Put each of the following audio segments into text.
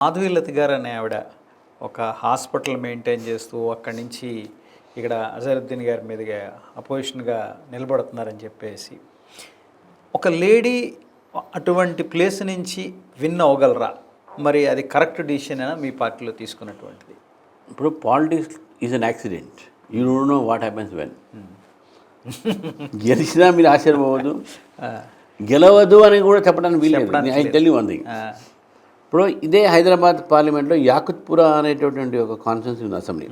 మాధవీలత గారు అనే ఆవిడ ఒక హాస్పిటల్ మెయింటైన్ చేస్తూ అక్కడి నుంచి ఇక్కడ అజరుద్దీన్ గారి మీదుగా అపోజిషన్గా నిలబడుతున్నారని చెప్పేసి ఒక లేడీ అటువంటి ప్లేస్ నుంచి విన్ అవ్వగలరా? మరి అది కరెక్ట్ డిసిషన్ అయినా మీ పార్టీలో తీసుకున్నటువంటిది? ఇప్పుడు politics is an accident. You don't know what happens when. గెలిచినా మీరు ఆశ్చర్యపోవద్దు, గెలవద్దు అని కూడా చెప్పడానికి వీలేదు. I tell you one thing. ఇప్పుడు ఇదే హైదరాబాద్ పార్లమెంట్లో యాకుత్పురా అనేటటువంటి ఒక కాన్స్టిట్యున్సీ ఉంది అసెంబ్లీ.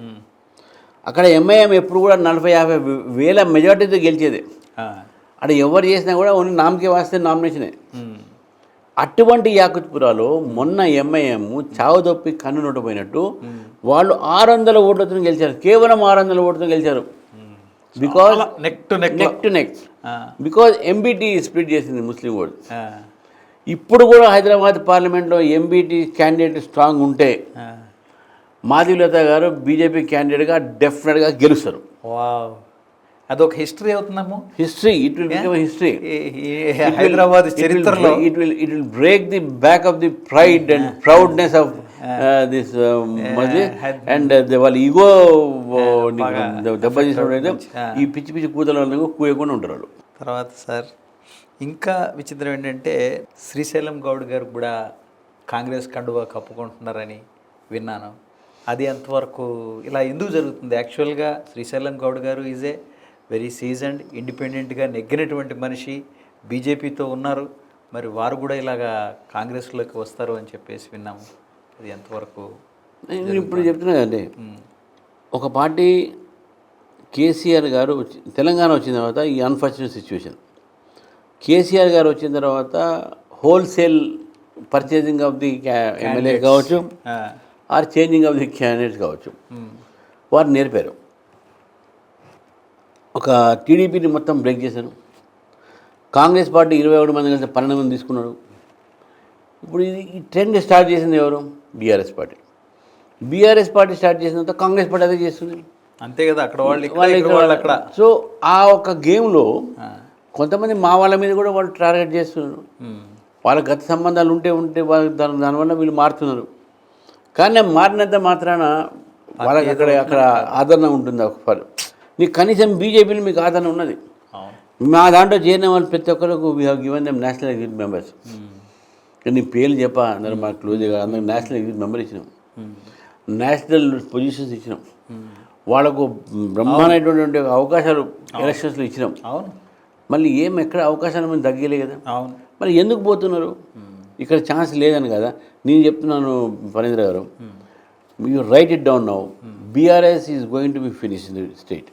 అక్కడ ఎంఐఎం ఎప్పుడు కూడా 40-50 వేల మెజార్టీతో గెలిచేదే. అక్కడ ఎవరు చేసినా కూడా ఓన్లీ నామకే వాస్తే నామినేషనే. అటువంటి యాకుత్పురాలో మొన్న ఎంఐఎం చావుదొప్పి కన్ను నోటిపోయినట్టు వాళ్ళు 600 ఓట్లతో గెలిచారు. కేవలం 600 ఓట్లతో గెలిచారు. Because neck to neck because MBT split చేసింది ముస్లిం ఓట్. ఇప్పుడు కూడా హైదరాబాద్ పార్లమెంట్లో ఎంబీటీ క్యాండిడేట్ స్ట్రాంగ్ ఉంటే మాధవీలత గారు బీజేపీ క్యాండిడేట్గా డెఫినెట్గా గెలుస్తారు. అదొక హిస్టరీ అవుతుందేమో. History, it will become history. Hyderabad చరిత్రలో it will break the back of the pride and proudness of this మస్జిద్ అండ్ వాళ్ళ ఈగో దెబ్బతీసినప్పుడు ఈ పిచ్చి పిచ్చి కూతల కూయకుండా ఉంటారు వాళ్ళు. తర్వాత సార్ ఇంకా విచిత్రం ఏంటంటే శ్రీశైలం గౌడ్ గారు కూడా కాంగ్రెస్ కండువా కప్పుకుంటున్నారని విన్నాను. అది ఎంతవరకు ఇలా ఎందుకు జరుగుతుంది? యాక్చువల్గా శ్రీశైలం గౌడ్ గారు ఈజ్ ఏ వెరీ సీజన్డ్, ఇండిపెండెంట్గా నెగ్గినటువంటి మనిషి, బీజేపీతో ఉన్నారు. మరి వారు కూడా ఇలాగా కాంగ్రెస్లోకి వస్తారు అని చెప్పేసి విన్నాము. అది ఎంతవరకు? నేను ఇప్పుడు చెప్తున్నా కదండి, ఒక పార్టీ కేసీఆర్ గారు తెలంగాణ వచ్చిన తర్వాత ఈ అన్ఫార్చునేట్ సిచ్యువేషన్, కేసీఆర్ గారు వచ్చిన తర్వాత wholesale purchasing of the MLA కావచ్చు or changing of the candidates కావచ్చు, వారు నేర్పారు. ఒక టీడీపీని మొత్తం బ్రేక్ చేశారు. కాంగ్రెస్ పార్టీ 21 మంది కలిసి 12 మంది తీసుకున్నాడు. ఇప్పుడు ఈ ట్రెండ్ స్టార్ట్ చేసింది ఎవరు? BRS party. BRS party start చేసిన తర్వాత కాంగ్రెస్ పార్టీ అదే చేస్తుంది. అంతే కదా, అక్కడ వాళ్ళు అక్కడ. సో ఆ ఒక గేమ్లో కొంతమంది మా వాళ్ళ మీద కూడా వాళ్ళు టార్గెట్ చేస్తున్నారు. వాళ్ళ గత సంబంధాలు ఉంటే వాళ్ళు దానివల్ల వీళ్ళు మారుతున్నారు. కానీ మారినంత మాత్రాన వాళ్ళకి అక్కడ ఆదరణ ఉంటుంది. నీకు కనీసం బీజేపీలో మీకు ఆదరణ ఉన్నది. మా దాంట్లో చేరిన వాళ్ళు ప్రతి ఒక్కరికి we have given them national executive members. నీ పేర్లు చెప్పా, అందరూ మాకు క్లోజ్గా అందరికి నేషనల్ ఎగ్జిక్యూటివ్ మెంబర్ ఇచ్చినాం, నేషనల్ పొజిషన్స్ ఇచ్చినాం, వాళ్ళకు బ్రహ్మాండమైనటువంటి అవకాశాలు ఎలక్షన్స్లో ఇచ్చినాం. మళ్ళీ ఎక్కడ అవకాశాలు మనం తగ్గలే కదా. మరి ఎందుకు పోతున్నారు? ఇక్కడ ఛాన్స్ లేదని కదా నేను చెప్తున్నాను. ఫణీంద్ర గారు, you right it down now. BRS is going to be finish in the state.